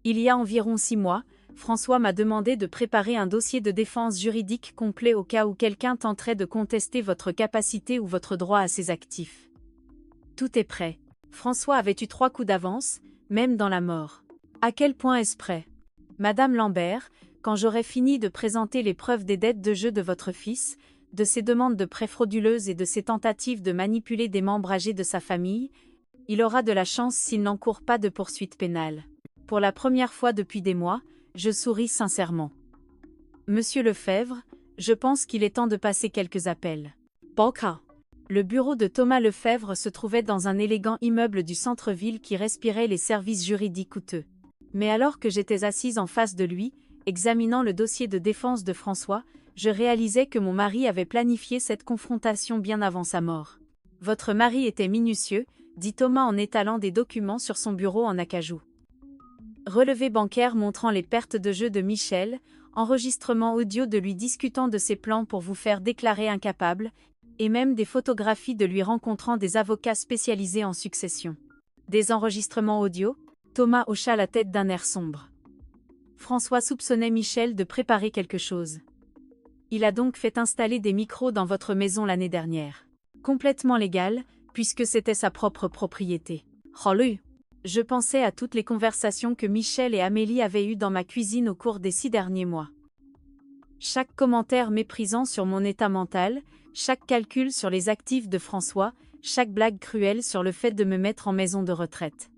[SPEAKER 1] Il y a environ 6 mois, François m'a demandé de préparer un dossier de défense juridique complet au cas où quelqu'un tenterait de contester votre capacité ou votre droit à ses actifs. Tout est prêt. François avait eu 3 coups d'avance, même dans la mort. À quel point est-ce prêt? Madame Lambert, quand j'aurai fini de présenter les preuves des dettes de jeu de votre fils, de ses demandes de prêts frauduleuses et de ses tentatives de manipuler des membres âgés de sa famille, il aura de la chance s'il n'encourt pas de poursuites pénales. Pour la première fois depuis des mois, je souris sincèrement. Monsieur Lefebvre, je pense qu'il est temps de passer quelques appels. Boca. Le bureau de Thomas Lefebvre se trouvait dans un élégant immeuble du centre-ville qui respirait les services juridiques coûteux. Mais alors que j'étais assise en face de lui, examinant le dossier de défense de François, je réalisais que mon mari avait planifié cette confrontation bien avant sa mort. Votre mari était minutieux, dit Thomas en étalant des documents sur son bureau en acajou. Relevé bancaire montrant les pertes de jeu de Michel, enregistrement audio de lui discutant de ses plans pour vous faire déclarer incapable, et même des photographies de lui rencontrant des avocats spécialisés en succession. Des enregistrements audio? Thomas hocha la tête d'un air sombre. François soupçonnait Michel de préparer quelque chose. Il a donc fait installer des micros dans votre maison l'année dernière. Complètement légal, puisque c'était sa propre propriété. Rolu. Je pensais à toutes les conversations que Michel et Amélie avaient eues dans ma cuisine au cours des 6 derniers mois. Chaque commentaire méprisant sur mon état mental, chaque calcul sur les actifs de François, chaque blague cruelle sur le fait de me mettre en maison de retraite.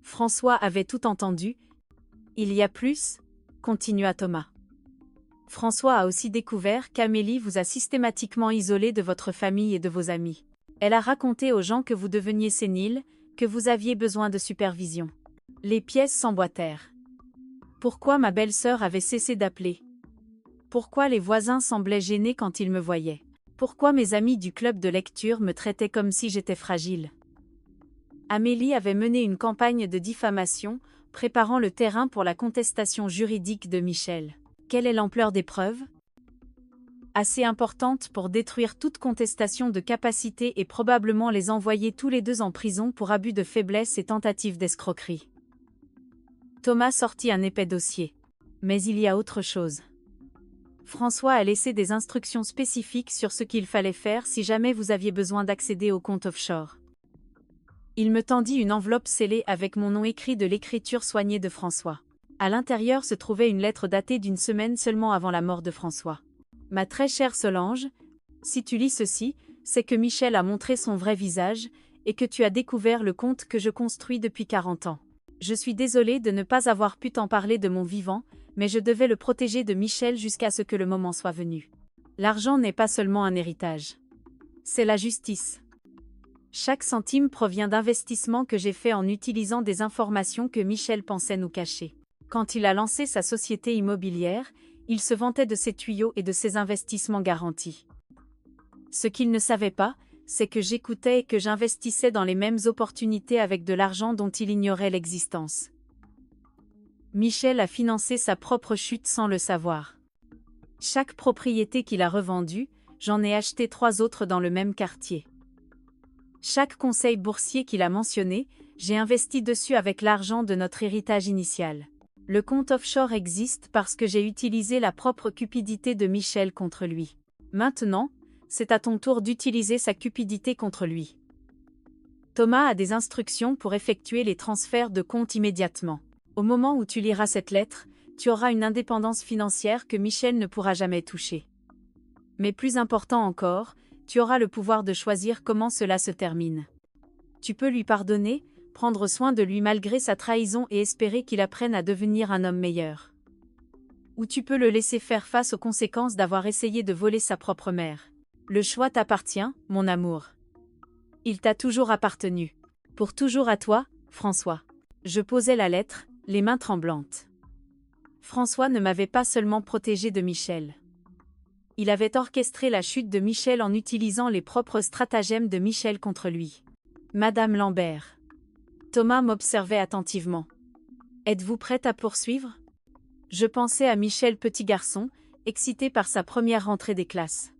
[SPEAKER 1] François avait tout entendu. Il y a plus, continua Thomas. François a aussi découvert qu'Amélie vous a systématiquement isolé de votre famille et de vos amis. Elle a raconté aux gens que vous deveniez sénile, que vous aviez besoin de supervision. Les pièces s'emboîtèrent. Pourquoi ma belle-sœur avait cessé d'appeler? Pourquoi les voisins semblaient gênés quand ils me voyaient? Pourquoi mes amis du club de lecture me traitaient comme si j'étais fragile? Amélie avait mené une campagne de diffamation, préparant le terrain pour la contestation juridique de Michel. Quelle est l'ampleur des preuves? Assez importante pour détruire toute contestation de capacité et probablement les envoyer tous les deux en prison pour abus de faiblesse et tentative d'escroquerie. Thomas sortit un épais dossier. Mais il y a autre chose. François a laissé des instructions spécifiques sur ce qu'il fallait faire si jamais vous aviez besoin d'accéder au compte offshore. Il me tendit une enveloppe scellée avec mon nom écrit de l'écriture soignée de François. À l'intérieur se trouvait une lettre datée d'une semaine seulement avant la mort de François. Ma très chère Solange, si tu lis ceci, c'est que Michel a montré son vrai visage, et que tu as découvert le conte que je construis depuis 40 ans. Je suis désolée de ne pas avoir pu t'en parler de mon vivant, mais je devais le protéger de Michel jusqu'à ce que le moment soit venu. L'argent n'est pas seulement un héritage. C'est la justice. Chaque centime provient d'investissements que j'ai faits en utilisant des informations que Michel pensait nous cacher. Quand il a lancé sa société immobilière, il se vantait de ses tuyaux et de ses investissements garantis. Ce qu'il ne savait pas, c'est que j'écoutais et que j'investissais dans les mêmes opportunités avec de l'argent dont il ignorait l'existence. Michel a financé sa propre chute sans le savoir. Chaque propriété qu'il a revendue, j'en ai acheté 3 autres dans le même quartier. Chaque conseil boursier qu'il a mentionné, j'ai investi dessus avec l'argent de notre héritage initial. Le compte offshore existe parce que j'ai utilisé la propre cupidité de Michel contre lui. Maintenant, c'est à ton tour d'utiliser sa cupidité contre lui. Thomas a des instructions pour effectuer les transferts de compte immédiatement. Au moment où tu liras cette lettre, tu auras une indépendance financière que Michel ne pourra jamais toucher. Mais plus important encore, tu auras le pouvoir de choisir comment cela se termine. Tu peux lui pardonner, prendre soin de lui malgré sa trahison et espérer qu'il apprenne à devenir un homme meilleur. Ou tu peux le laisser faire face aux conséquences d'avoir essayé de voler sa propre mère. Le choix t'appartient, mon amour. Il t'a toujours appartenu. Pour toujours à toi, François. Je posais la lettre, les mains tremblantes. François ne m'avait pas seulement protégé de Michel. Il avait orchestré la chute de Michel en utilisant les propres stratagèmes de Michel contre lui. Madame Lambert. Thomas m'observait attentivement. Êtes-vous prête à poursuivre? Je pensais à Michel petit garçon, excité par sa première rentrée des classes.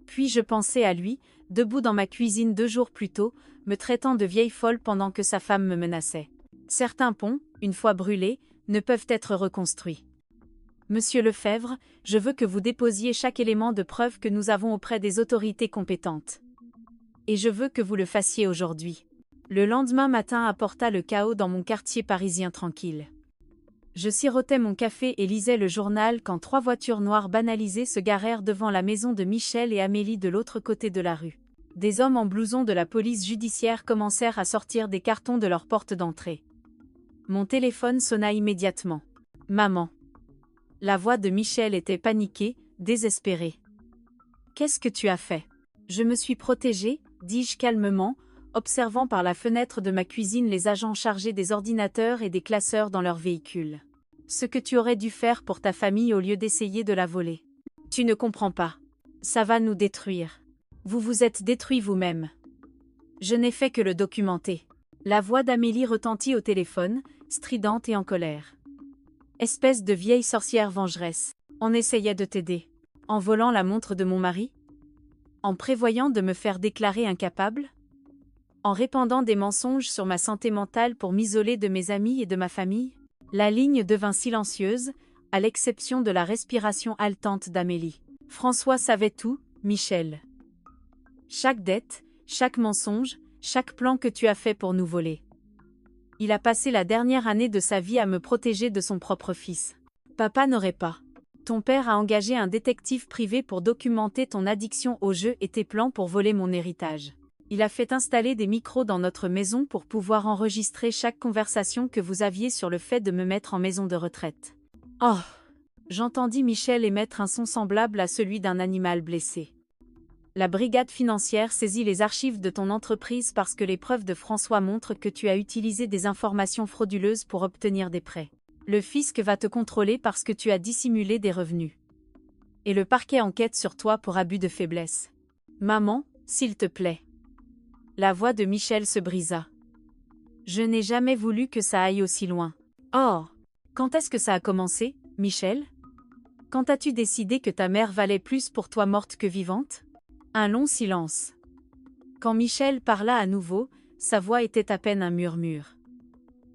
[SPEAKER 1] Puis je pensais à lui, debout dans ma cuisine 2 jours plus tôt, me traitant de vieille folle pendant que sa femme me menaçait. Certains ponts, une fois brûlés, ne peuvent être reconstruits. Monsieur Lefebvre, je veux que vous déposiez chaque élément de preuve que nous avons auprès des autorités compétentes. Et je veux que vous le fassiez aujourd'hui. Le lendemain matin apporta le chaos dans mon quartier parisien tranquille. Je sirotais mon café et lisais le journal quand 3 voitures noires banalisées se garèrent devant la maison de Michel et Amélie de l'autre côté de la rue. Des hommes en blouson de la police judiciaire commencèrent à sortir des cartons de leur porte d'entrée. Mon téléphone sonna immédiatement. Maman. La voix de Michel était paniquée, désespérée. Qu'est-ce que tu as fait? Je me suis protégée, dis-je calmement, observant par la fenêtre de ma cuisine les agents chargés des ordinateurs et des classeurs dans leur véhicule. Ce que tu aurais dû faire pour ta famille au lieu d'essayer de la voler. Tu ne comprends pas. Ça va nous détruire. Vous vous êtes détruit vous-même. Je n'ai fait que le documenter. La voix d'Amélie retentit au téléphone, stridente et en colère. Espèce de vieille sorcière vengeresse. On essayait de t'aider. En volant la montre de mon mari? En prévoyant de me faire déclarer incapable? En répandant des mensonges sur ma santé mentale pour m'isoler de mes amis et de ma famille? La ligne devint silencieuse, à l'exception de la respiration haletante d'Amélie. François savait tout, Michel. Chaque dette, chaque mensonge, chaque plan que tu as fait pour nous voler. Il a passé la dernière année de sa vie à me protéger de son propre fils. Papa n'aurait pas. Ton père a engagé un détective privé pour documenter ton addiction au jeu et tes plans pour voler mon héritage. Il a fait installer des micros dans notre maison pour pouvoir enregistrer chaque conversation que vous aviez sur le fait de me mettre en maison de retraite. Oh! J'entendis Michel émettre un son semblable à celui d'un animal blessé. La brigade financière saisit les archives de ton entreprise parce que les preuves de François montrent que tu as utilisé des informations frauduleuses pour obtenir des prêts. Le fisc va te contrôler parce que tu as dissimulé des revenus. Et le parquet enquête sur toi pour abus de faiblesse. Maman, s'il te plaît. La voix de Michel se brisa. Je n'ai jamais voulu que ça aille aussi loin. Or, quand est-ce que ça a commencé, Michel? Quand as-tu décidé que ta mère valait plus pour toi morte que vivante? Un long silence. Quand Michel parla à nouveau, sa voix était à peine un murmure.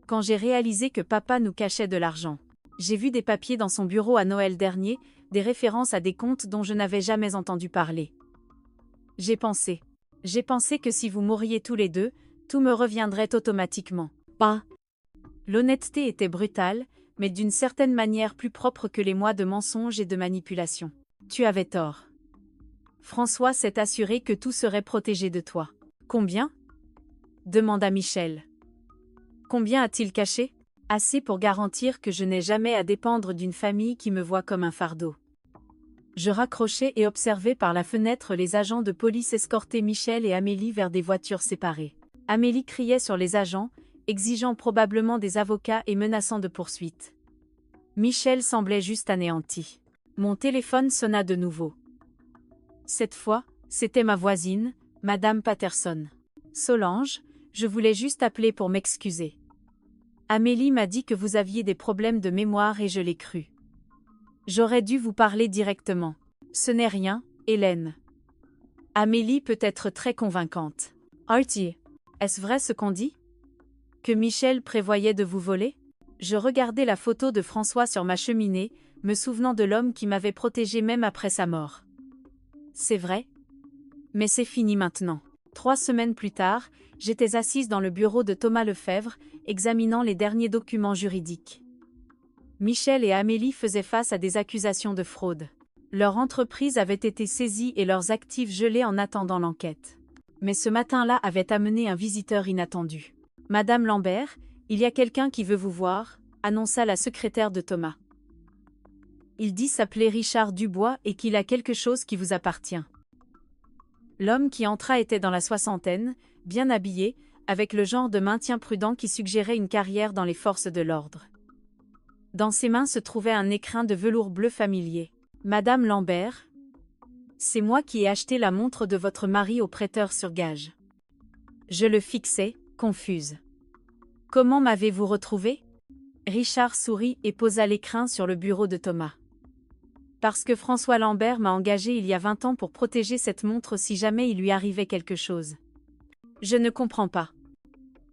[SPEAKER 1] Quand j'ai réalisé que papa nous cachait de l'argent. J'ai vu des papiers dans son bureau à Noël dernier, des références à des comptes dont je n'avais jamais entendu parler. J'ai pensé que si vous mouriez tous les deux, tout me reviendrait automatiquement. Pas. L'honnêteté était brutale, mais d'une certaine manière plus propre que les mois de mensonges et de manipulation. Tu avais tort. François s'est assuré que tout serait protégé de toi. Combien? Demanda Michel. Combien a-t-il caché? Assez pour garantir que je n'ai jamais à dépendre d'une famille qui me voit comme un fardeau. Je raccrochais et observais par la fenêtre les agents de police escorter Michel et Amélie vers des voitures séparées. Amélie criait sur les agents, exigeant probablement des avocats et menaçant de poursuites. Michel semblait juste anéanti. Mon téléphone sonna de nouveau. Cette fois, c'était ma voisine, Madame Patterson. Solange, je voulais juste appeler pour m'excuser. Amélie m'a dit que vous aviez des problèmes de mémoire et je l'ai cru. J'aurais dû vous parler directement. Ce n'est rien, Hélène. Amélie peut être très convaincante. Artie, est-ce vrai ce qu'on dit? Que Michel prévoyait de vous voler? Je regardais la photo de François sur ma cheminée, me souvenant de l'homme qui m'avait protégé même après sa mort. C'est vrai? Mais c'est fini maintenant. 3 semaines plus tard, j'étais assise dans le bureau de Thomas Lefebvre, examinant les derniers documents juridiques. Michel et Amélie faisaient face à des accusations de fraude. Leur entreprise avait été saisie et leurs actifs gelés en attendant l'enquête. Mais ce matin-là avait amené un visiteur inattendu. « Madame Lambert, il y a quelqu'un qui veut vous voir », annonça la secrétaire de Thomas. Il dit s'appeler Richard Dubois et qu'il a quelque chose qui vous appartient. L'homme qui entra était dans la soixantaine, bien habillé, avec le genre de maintien prudent qui suggérait une carrière dans les forces de l'ordre. Dans ses mains se trouvait un écrin de velours bleu familier. « Madame Lambert, c'est moi qui ai acheté la montre de votre mari au prêteur sur gage. » Je le fixais, confuse. « Comment m'avez-vous retrouvé ?» Richard sourit et posa l'écrin sur le bureau de Thomas. « Parce que François Lambert m'a engagé il y a 20 ans pour protéger cette montre si jamais il lui arrivait quelque chose. » Je ne comprends pas.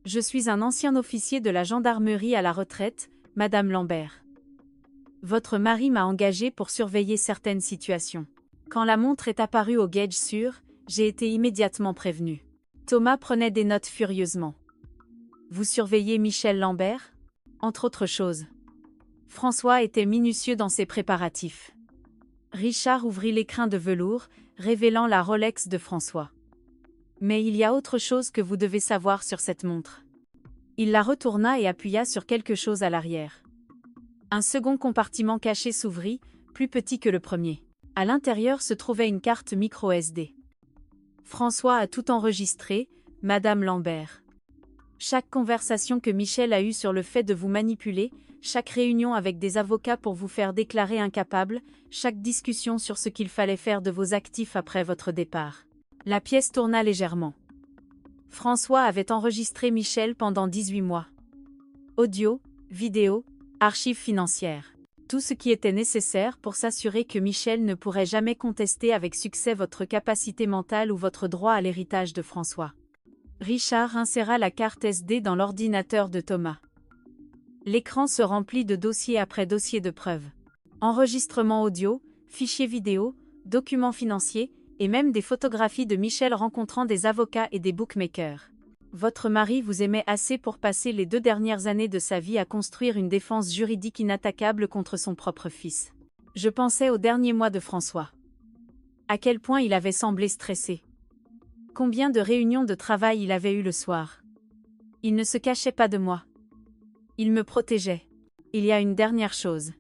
[SPEAKER 1] Je suis un ancien officier de la gendarmerie à la retraite, Madame Lambert. Votre mari m'a engagé pour surveiller certaines situations. Quand la montre est apparue au gage sûr, j'ai été immédiatement prévenu. Thomas prenait des notes furieusement. Vous surveillez Michel Lambert? Entre autres choses. François était minutieux dans ses préparatifs. Richard ouvrit l'écrin de velours, révélant la Rolex de François. Mais il y a autre chose que vous devez savoir sur cette montre. Il la retourna et appuya sur quelque chose à l'arrière. Un second compartiment caché s'ouvrit, plus petit que le premier. À l'intérieur se trouvait une carte micro SD. François a tout enregistré, Madame Lambert. Chaque conversation que Michel a eue sur le fait de vous manipuler, chaque réunion avec des avocats pour vous faire déclarer incapable, chaque discussion sur ce qu'il fallait faire de vos actifs après votre départ. La pièce tourna légèrement. François avait enregistré Michel pendant 18 mois. Audio, vidéo, archives financières. Tout ce qui était nécessaire pour s'assurer que Michel ne pourrait jamais contester avec succès votre capacité mentale ou votre droit à l'héritage de François. Richard inséra la carte SD dans l'ordinateur de Thomas. L'écran se remplit de dossier après dossier de preuves. Enregistrements audio, fichiers vidéo, documents financiers, et même des photographies de Michel rencontrant des avocats et des bookmakers. Votre mari vous aimait assez pour passer les 2 dernières années de sa vie à construire une défense juridique inattaquable contre son propre fils. Je pensais aux derniers mois de François. À quel point il avait semblé stressé. Combien de réunions de travail il avait eu le soir. Il ne se cachait pas de moi. Il me protégeait. Il y a une dernière chose,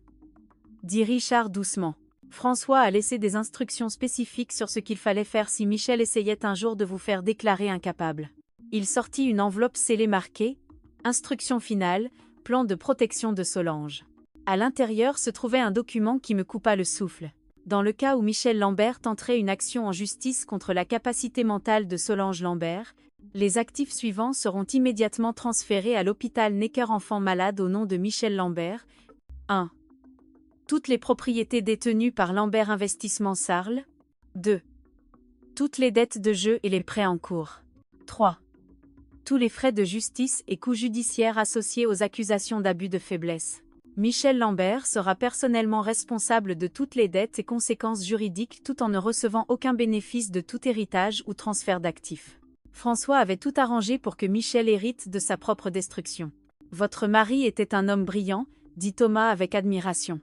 [SPEAKER 1] dit Richard doucement. François a laissé des instructions spécifiques sur ce qu'il fallait faire si Michel essayait un jour de vous faire déclarer incapable. Il sortit une enveloppe scellée marquée « Instruction finale, plan de protection de Solange ». À l'intérieur se trouvait un document qui me coupa le souffle. Dans le cas où Michel Lambert tenterait une action en justice contre la capacité mentale de Solange Lambert, les actifs suivants seront immédiatement transférés à l'hôpital Necker-Enfants Malades au nom de Michel Lambert. 1. Toutes les propriétés détenues par Lambert Investissement Sarl. 2. Toutes les dettes de jeu et les prêts en cours. 3. Tous les frais de justice et coûts judiciaires associés aux accusations d'abus de faiblesse. Michel Lambert sera personnellement responsable de toutes les dettes et conséquences juridiques tout en ne recevant aucun bénéfice de tout héritage ou transfert d'actifs. François avait tout arrangé pour que Michel hérite de sa propre destruction. Votre mari était un homme brillant, dit Thomas avec admiration.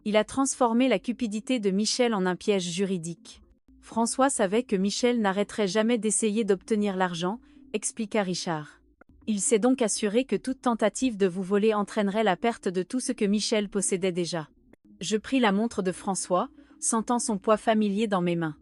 [SPEAKER 1] Il a transformé la cupidité de Michel en un piège juridique. François savait que Michel n'arrêterait jamais d'essayer d'obtenir l'argent, expliqua Richard. Il s'est donc assuré que toute tentative de vous voler entraînerait la perte de tout ce que Michel possédait déjà. Je pris la montre de François, sentant son poids familier dans mes mains.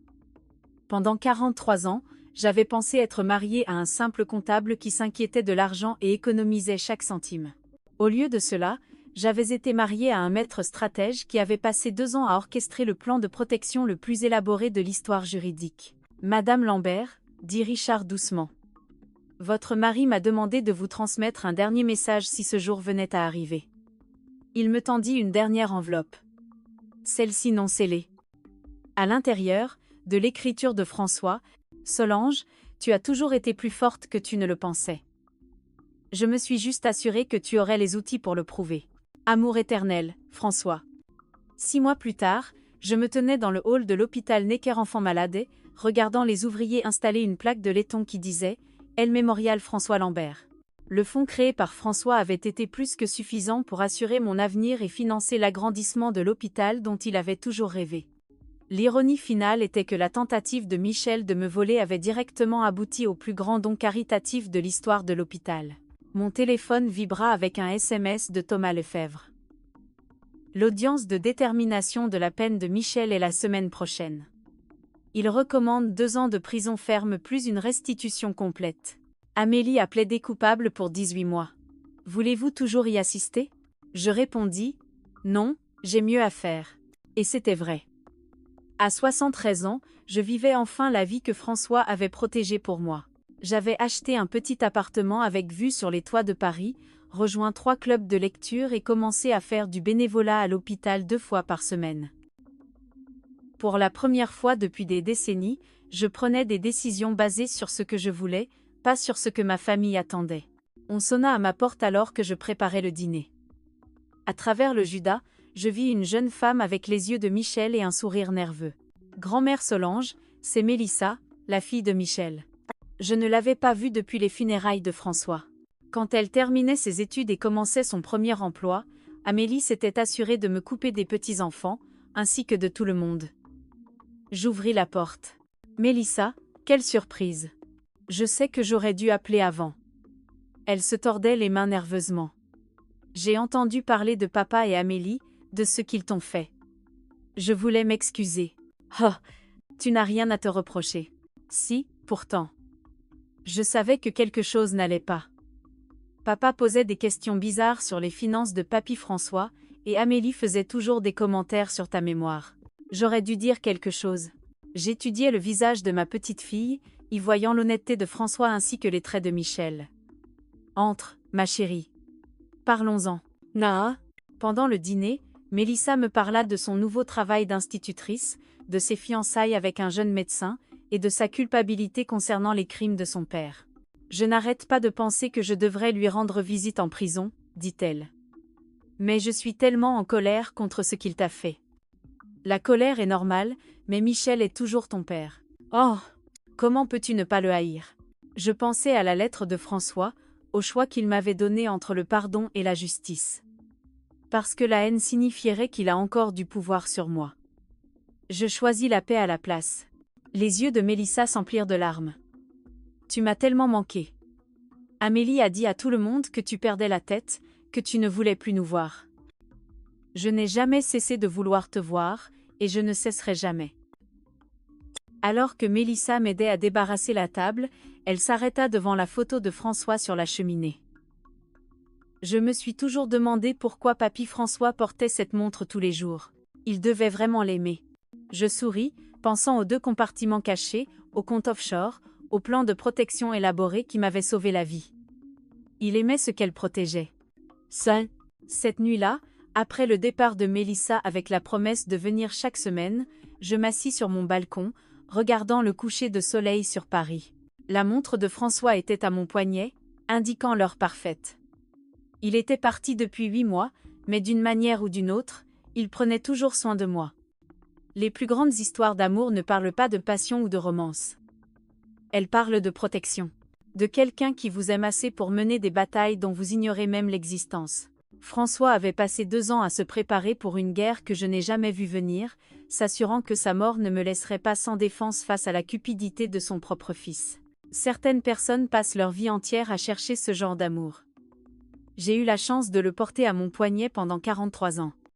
[SPEAKER 1] Pendant 43 ans, j'avais pensé être marié à un simple comptable qui s'inquiétait de l'argent et économisait chaque centime. Au lieu de cela, j'avais été marié à un maître stratège qui avait passé 2 ans à orchestrer le plan de protection le plus élaboré de l'histoire juridique. Madame Lambert, dit Richard doucement. Votre mari m'a demandé de vous transmettre un dernier message si ce jour venait à arriver. Il me tendit une dernière enveloppe. Celle-ci non scellée. À l'intérieur, de l'écriture de François, Solange, tu as toujours été plus forte que tu ne le pensais. Je me suis juste assuré que tu aurais les outils pour le prouver. Amour éternel, François. 6 mois plus tard, je me tenais dans le hall de l'hôpital Necker-Enfants Malades, regardant les ouvriers installer une plaque de laiton qui disait « El Mémorial François Lambert ». Le fonds créé par François avait été plus que suffisant pour assurer mon avenir et financer l'agrandissement de l'hôpital dont il avait toujours rêvé. L'ironie finale était que la tentative de Michel de me voler avait directement abouti au plus grand don caritatif de l'histoire de l'hôpital. Mon téléphone vibra avec un SMS de Thomas Lefebvre. L'audience de détermination de la peine de Michel est la semaine prochaine. Il recommande 2 ans de prison ferme plus une restitution complète. Amélie a plaidé coupable pour 18 mois. Voulez-vous toujours y assister ? Je répondis « Non, j'ai mieux à faire ». Et c'était vrai. À 73 ans, je vivais enfin la vie que François avait protégée pour moi. J'avais acheté un petit appartement avec vue sur les toits de Paris, rejoint 3 clubs de lecture et commencé à faire du bénévolat à l'hôpital 2 fois par semaine. Pour la première fois depuis des décennies, je prenais des décisions basées sur ce que je voulais, pas sur ce que ma famille attendait. On sonna à ma porte alors que je préparais le dîner. À travers le Judas, je vis une jeune femme avec les yeux de Michel et un sourire nerveux. Grand-mère Solange, c'est Mélissa, la fille de Michel. Je ne l'avais pas vue depuis les funérailles de François. Quand elle terminait ses études et commençait son premier emploi, Amélie s'était assurée de me couper des petits-enfants, ainsi que de tout le monde. J'ouvris la porte. Mélissa, quelle surprise! Je sais que j'aurais dû appeler avant. Elle se tordait les mains nerveusement. J'ai entendu parler de papa et Amélie, de ce qu'ils t'ont fait. Je voulais m'excuser. Oh, tu n'as rien à te reprocher. Si, pourtant. Je savais que quelque chose n'allait pas. Papa posait des questions bizarres sur les finances de Papy François, et Amélie faisait toujours des commentaires sur ta mémoire. J'aurais dû dire quelque chose. J'étudiais le visage de ma petite fille, y voyant l'honnêteté de François ainsi que les traits de Michel. Entre, ma chérie. Parlons-en. Naa. Pendant le dîner, Mélissa me parla de son nouveau travail d'institutrice, de ses fiançailles avec un jeune médecin, et de sa culpabilité concernant les crimes de son père. Je n'arrête pas de penser que je devrais lui rendre visite en prison, dit-elle. Mais je suis tellement en colère contre ce qu'il t'a fait. La colère est normale, mais Michel est toujours ton père. Oh, comment peux-tu ne pas le haïr ? Je pensais à la lettre de François, au choix qu'il m'avait donné entre le pardon et la justice. Parce que la haine signifierait qu'il a encore du pouvoir sur moi. Je choisis la paix à la place. Les yeux de Mélissa s'emplirent de larmes. Tu m'as tellement manqué. Amélie a dit à tout le monde que tu perdais la tête, que tu ne voulais plus nous voir. Je n'ai jamais cessé de vouloir te voir, et je ne cesserai jamais. Alors que Mélissa m'aidait à débarrasser la table, elle s'arrêta devant la photo de François sur la cheminée. Je me suis toujours demandé pourquoi Papy François portait cette montre tous les jours. Il devait vraiment l'aimer. Je souris, pensant aux 2 compartiments cachés, au compte offshore, au plan de protection élaboré qui m'avait sauvé la vie. Il aimait ce qu'elle protégeait. Ça, cette nuit-là, après le départ de Mélissa avec la promesse de venir chaque semaine, je m'assis sur mon balcon, regardant le coucher de soleil sur Paris. La montre de François était à mon poignet, indiquant l'heure parfaite. Il était parti depuis 8 mois, mais d'une manière ou d'une autre, il prenait toujours soin de moi. Les plus grandes histoires d'amour ne parlent pas de passion ou de romance. Elles parlent de protection. De quelqu'un qui vous aime assez pour mener des batailles dont vous ignorez même l'existence. François avait passé 2 ans à se préparer pour une guerre que je n'ai jamais vue venir, s'assurant que sa mort ne me laisserait pas sans défense face à la cupidité de son propre fils. Certaines personnes passent leur vie entière à chercher ce genre d'amour. J'ai eu la chance de le porter à mon poignet pendant 43 ans.